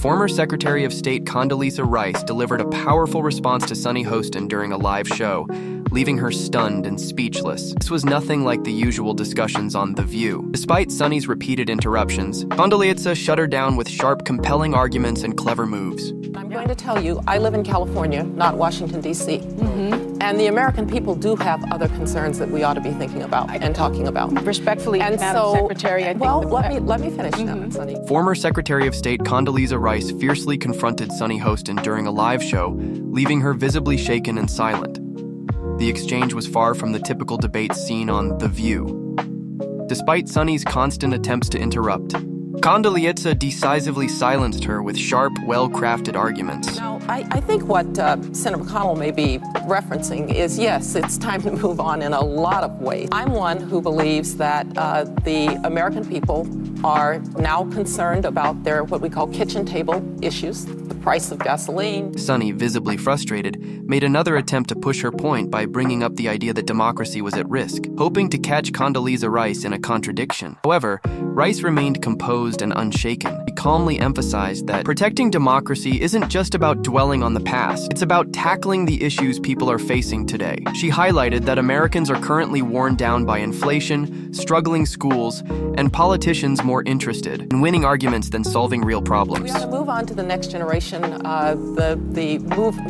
Former Secretary of State Condoleezza Rice delivered a powerful response to Sunny Hostin during a live show, leaving her stunned and speechless. This was nothing like the usual discussions on The View. Despite Sunny's repeated interruptions, Condoleezza shut her down with sharp, compelling arguments and clever moves. I'm going to tell you, I live in California, not Washington, D.C. And the American people do have other concerns that we ought to be thinking about and talking about. Respectfully, and Madam so, Secretary, I think let me finish now, Sunny. Former Secretary of State Condoleezza Rice fiercely confronted Sunny Hostin during a live show, leaving her visibly shaken and silent. The exchange was far from the typical debates seen on The View. Despite Sunny's constant attempts to interrupt, Condoleezza decisively silenced her with sharp, well-crafted arguments. Now, I think what Senator McConnell may be referencing is, yes, it's time to move on in a lot of ways. I'm one who believes that the American people are now concerned about their what we call kitchen table issues, the price of gasoline. Sunny, visibly frustrated, made another attempt to push her point by bringing up the idea that democracy was at risk, hoping to catch Condoleezza Rice in a contradiction. However, Rice remained composed and unshaken. He calmly emphasized that protecting democracy isn't just about dwelling on the past, it's about tackling the issues people are facing today. She highlighted that Americans are currently worn down by inflation, struggling schools, and politicians more interested in winning arguments than solving real problems. We ought to move on to the next generation,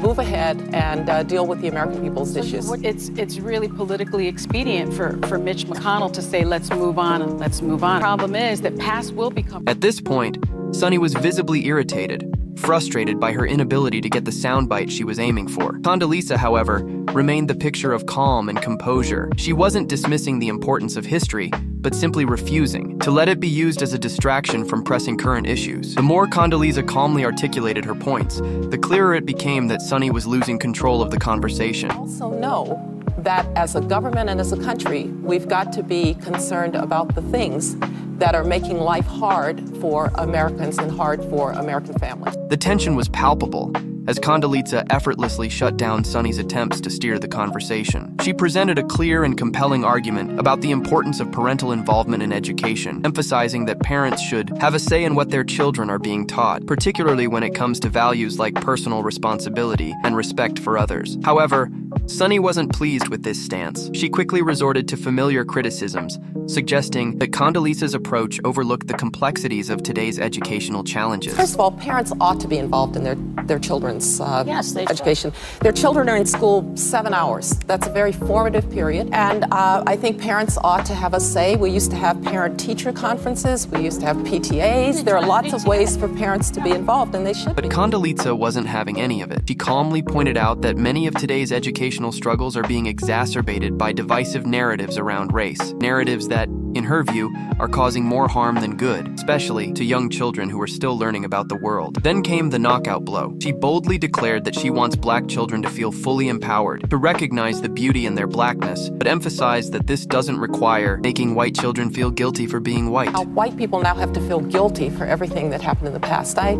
move ahead and deal with the American people's issues. It's really politically expedient for Mitch McConnell to say, let's move on and let's move on. The problem is that past will become... At this point, Sunny was visibly irritated, frustrated by her inability to get the soundbite she was aiming for. Condoleezza, however, remained the picture of calm and composure. She wasn't dismissing the importance of history, but simply refusing to let it be used as a distraction from pressing current issues. The more Condoleezza calmly articulated her points, the clearer it became that Sunny was losing control of the conversation. I also know that as a government and as a country, we've got to be concerned about the things that are making life hard for Americans and hard for American families. The tension was palpable as Condoleezza effortlessly shut down Sunny's attempts to steer the conversation. She presented a clear and compelling argument about the importance of parental involvement in education, emphasizing that parents should have a say in what their children are being taught, particularly when it comes to values like personal responsibility and respect for others. However, Sunny wasn't pleased with this stance. She quickly resorted to familiar criticisms, suggesting that Condoleezza's approach overlooked the complexities of today's educational challenges. First of all, parents ought to be involved in their children's education. Their children are in school 7 hours. That's a very formative period. And I think parents ought to have a say. We used to have parent-teacher conferences. We used to have PTAs. There are lots of ways for parents to be involved, and they should be. But Condoleezza wasn't having any of it. She calmly pointed out that many of today's educational struggles are being exacerbated by divisive narratives around race. Narratives that, in her view, are causing more harm than good, especially to young children who are still learning about the world. Then came the knockout blow. She boldly declared that she wants black children to feel fully empowered, to recognize the beauty in their blackness, but emphasized that this doesn't require making white children feel guilty for being white. White people now have to feel guilty for everything that happened in the past. I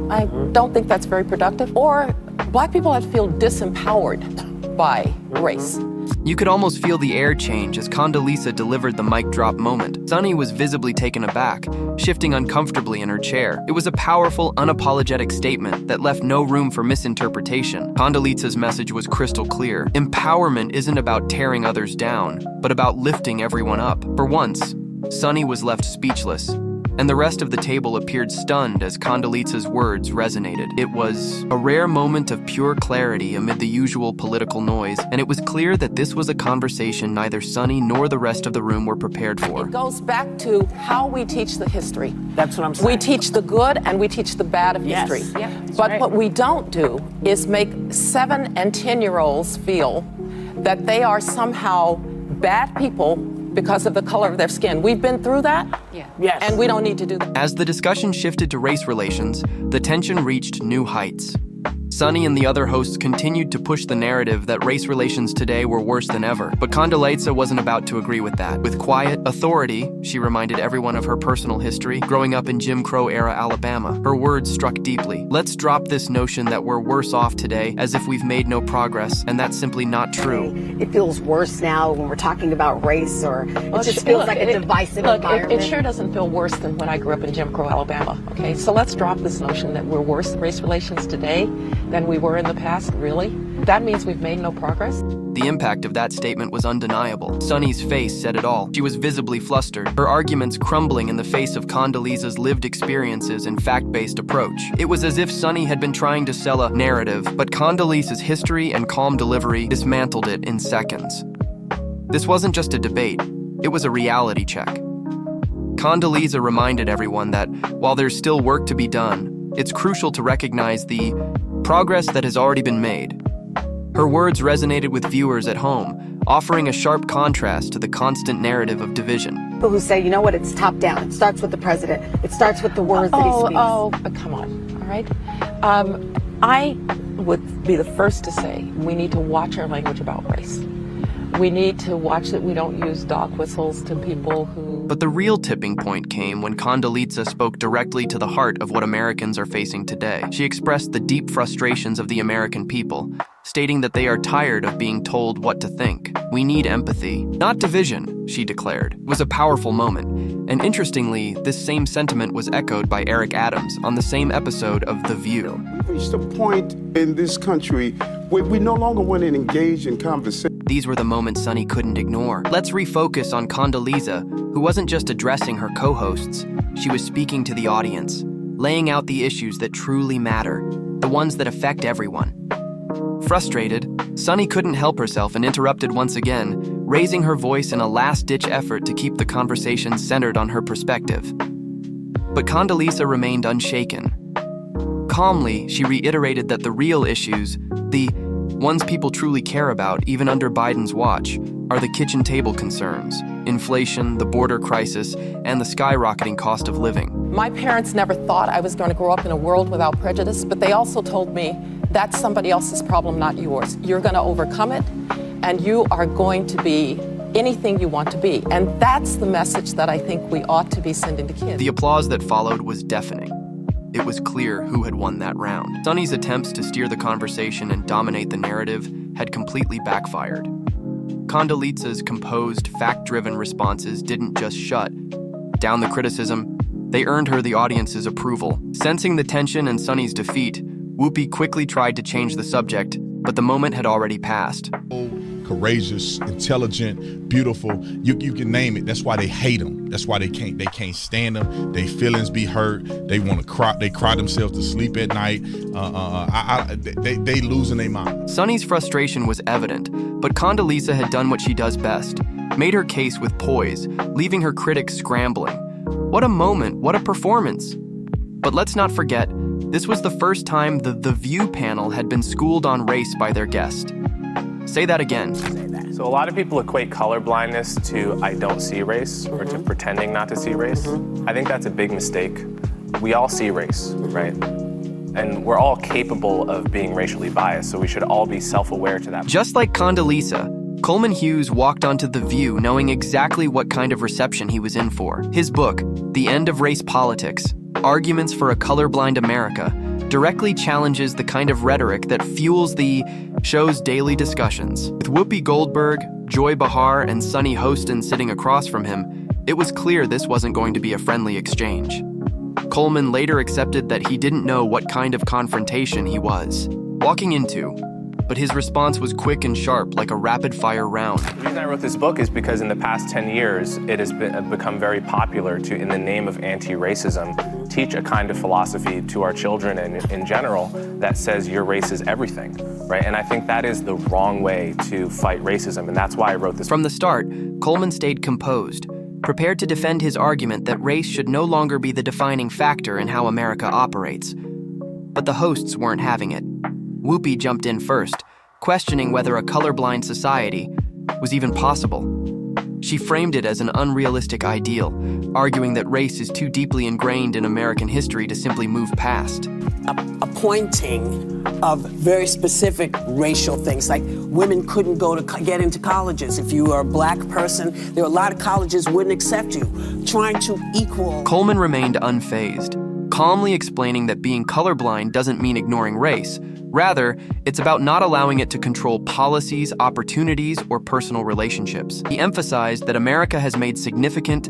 don't think that's very productive. Or black people have to feel disempowered by race. You could almost feel the air change as Condoleezza delivered the mic drop moment. Sunny was visibly taken aback, shifting uncomfortably in her chair. It was a powerful, unapologetic statement that left no room for misinterpretation. Condoleezza's message was crystal clear. Empowerment isn't about tearing others down, but about lifting everyone up. For once, Sunny was left speechless, and the rest of the table appeared stunned as Condoleezza's words resonated. It was a rare moment of pure clarity amid the usual political noise, and it was clear that this was a conversation neither Sunny nor the rest of the room were prepared for. It goes back to how we teach the history. That's what I'm saying. We teach the good and we teach the bad of history. Yeah, but what we don't do is make 7 and 10-year-olds feel that they are somehow bad people because of the color of their skin. We've been through that, and we don't need to do that. As the discussion shifted to race relations, the tension reached new heights. Sunny and the other hosts continued to push the narrative that race relations today were worse than ever. But Condoleezza wasn't about to agree with that. With quiet authority, she reminded everyone of her personal history, growing up in Jim Crow-era Alabama. Her words struck deeply. Let's drop this notion that we're worse off today as if we've made no progress, and that's simply not true. It feels worse now when we're talking about race, or it just feels like a divisive environment. It sure doesn't feel worse than when I grew up in Jim Crow, Alabama. Okay, so let's drop this notion that we're worse race relations today than we were in the past. Really? That means we've made no progress? The impact of that statement was undeniable. Sunny's face said it all. She was visibly flustered, her arguments crumbling in the face of Condoleezza's lived experiences and fact-based approach. It was as if Sunny had been trying to sell a narrative, but Condoleezza's history and calm delivery dismantled it in seconds. This wasn't just a debate, it was a reality check. Condoleezza reminded everyone that, while there's still work to be done, it's crucial to recognize the progress that has already been made. Her words resonated with viewers at home, offering a sharp contrast to the constant narrative of division. People who say, you know what, it's top down. It starts with the president. It starts with the words that he speaks. Come on, all right? I would be the first to say we need to watch our language about race. We need to watch that we don't use dog whistles to people who... But the real tipping point came when Condoleezza spoke directly to the heart of what Americans are facing today. She expressed the deep frustrations of the American people, stating that they are tired of being told what to think. We need empathy, not division, she declared. It was a powerful moment. And interestingly, this same sentiment was echoed by Eric Adams on the same episode of The View. We've reached a point in this country where we no longer want to engage in conversation. These were the moments Sunny couldn't ignore. Let's refocus on Condoleezza, who wasn't just addressing her co-hosts. She was speaking to the audience, laying out the issues that truly matter, the ones that affect everyone. Frustrated, Sunny couldn't help herself and interrupted once again, raising her voice in a last-ditch effort to keep the conversation centered on her perspective. But Condoleezza remained unshaken. Calmly, she reiterated that the real issues, the ones people truly care about, even under Biden's watch, are the kitchen table concerns, inflation, the border crisis, and the skyrocketing cost of living. My parents never thought I was going to grow up in a world without prejudice, but they also told me that's somebody else's problem, not yours. You're going to overcome it, and you are going to be anything you want to be. And that's the message that I think we ought to be sending to kids. The applause that followed was deafening. It was clear who had won that round. Sunny's attempts to steer the conversation and dominate the narrative had completely backfired. Condoleezza's composed, fact-driven responses didn't just shut down the criticism, they earned her the audience's approval. Sensing the tension and Sunny's defeat, Whoopi quickly tried to change the subject, but the moment had already passed. Courageous, intelligent, beautiful, you can name it. That's why they hate them. That's why they can't stand them. Their feelings be hurt. They want to cry. They cry themselves to sleep at night. They losing their mind. Sunny's frustration was evident, but Condoleezza had done what she does best, made her case with poise, leaving her critics scrambling. What a moment, what a performance. But let's not forget, this was the first time the View panel had been schooled on race by their guest. Say that again. So a lot of people equate colorblindness to I don't see race, or to pretending not to see race. I think that's a big mistake. We all see race, right? And we're all capable of being racially biased, so we should all be self-aware to that. Just like Condoleezza, Coleman Hughes walked onto The View knowing exactly what kind of reception he was in for. His book, The End of Race Politics, Arguments for a Colorblind America, directly challenges the kind of rhetoric that fuels the show's daily discussions. With Whoopi Goldberg, Joy Behar, and Sunny Hostin sitting across from him, it was clear this wasn't going to be a friendly exchange. Coleman later accepted that he didn't know what kind of confrontation he was walking into, but his response was quick and sharp, like a rapid-fire round. The reason I wrote this book is because in the past 10 years, it has become very popular to, in the name of anti-racism, teach a kind of philosophy to our children and in general that says your race is everything, right? And I think that is the wrong way to fight racism, and that's why I wrote this. From the start, Coleman stayed composed, prepared to defend his argument that race should no longer be the defining factor in how America operates. But the hosts weren't having it. Whoopi jumped in first, questioning whether a colorblind society was even possible. She framed it as an unrealistic ideal, arguing that race is too deeply ingrained in American history to simply move past. appointing of very specific racial things, like women couldn't get into colleges. If you were a black person, there were a lot of colleges wouldn't accept you. Trying to equal. Coleman remained unfazed, calmly explaining that being colorblind doesn't mean ignoring race. Rather, it's about not allowing it to control policies, opportunities, or personal relationships. He emphasized that America has made significant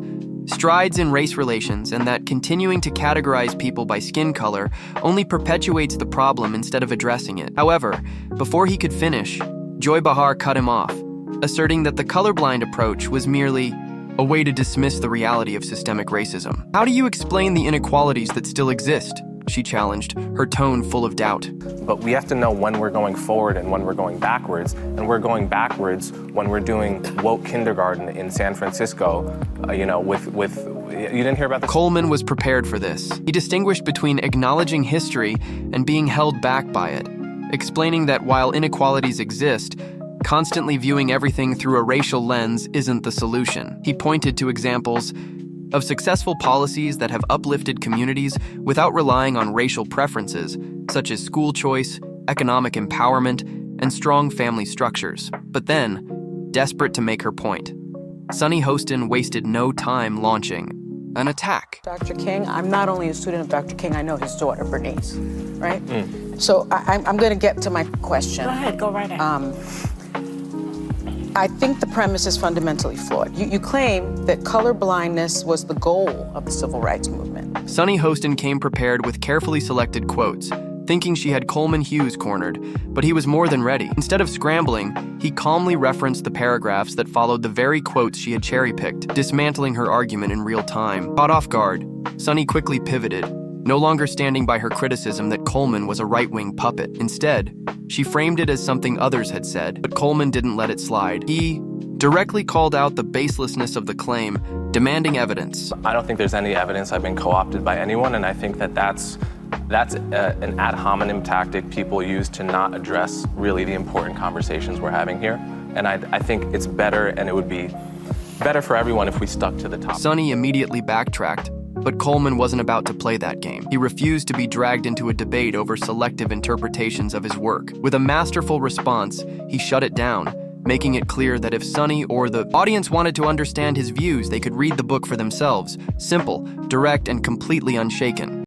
strides in race relations and that continuing to categorize people by skin color only perpetuates the problem instead of addressing it. However, before he could finish, Joy Behar cut him off, asserting that the colorblind approach was merely a way to dismiss the reality of systemic racism. How do you explain the inequalities that still exist? She challenged, her tone full of doubt. But we have to know when we're going forward and when we're going backwards. And we're going backwards when we're doing woke kindergarten in San Francisco, you didn't hear about this? Coleman was prepared for this. He distinguished between acknowledging history and being held back by it, explaining that while inequalities exist, constantly viewing everything through a racial lens isn't the solution. He pointed to examples of successful policies that have uplifted communities without relying on racial preferences, such as school choice, economic empowerment, and strong family structures. But then, desperate to make her point, Sunny Hostin wasted no time launching an attack. Dr. King, I'm not only a student of Dr. King, I know his daughter, Bernice, right? So I'm going to get to my question. Go ahead, go right ahead. I think the premise is fundamentally flawed. You claim that color blindness was the goal of the civil rights movement. Sunny Hostin came prepared with carefully selected quotes, thinking she had Coleman Hughes cornered, but he was more than ready. Instead of scrambling, he calmly referenced the paragraphs that followed the very quotes she had cherry-picked, dismantling her argument in real time. Caught off guard, Sunny quickly pivoted, no longer standing by her criticism that Coleman was a right-wing puppet. Instead, she framed it as something others had said, but Coleman didn't let it slide. He directly called out the baselessness of the claim, demanding evidence. I don't think there's any evidence I've been co-opted by anyone, and I think that that's an ad hominem tactic people use to not address really the important conversations we're having here. And I think it's better, and it would be better for everyone if we stuck to the topic. Sunny immediately backtracked, but Coleman wasn't about to play that game. He refused to be dragged into a debate over selective interpretations of his work. With a masterful response, he shut it down, making it clear that if Sunny or the audience wanted to understand his views, they could read the book for themselves. Simple, direct, and completely unshaken.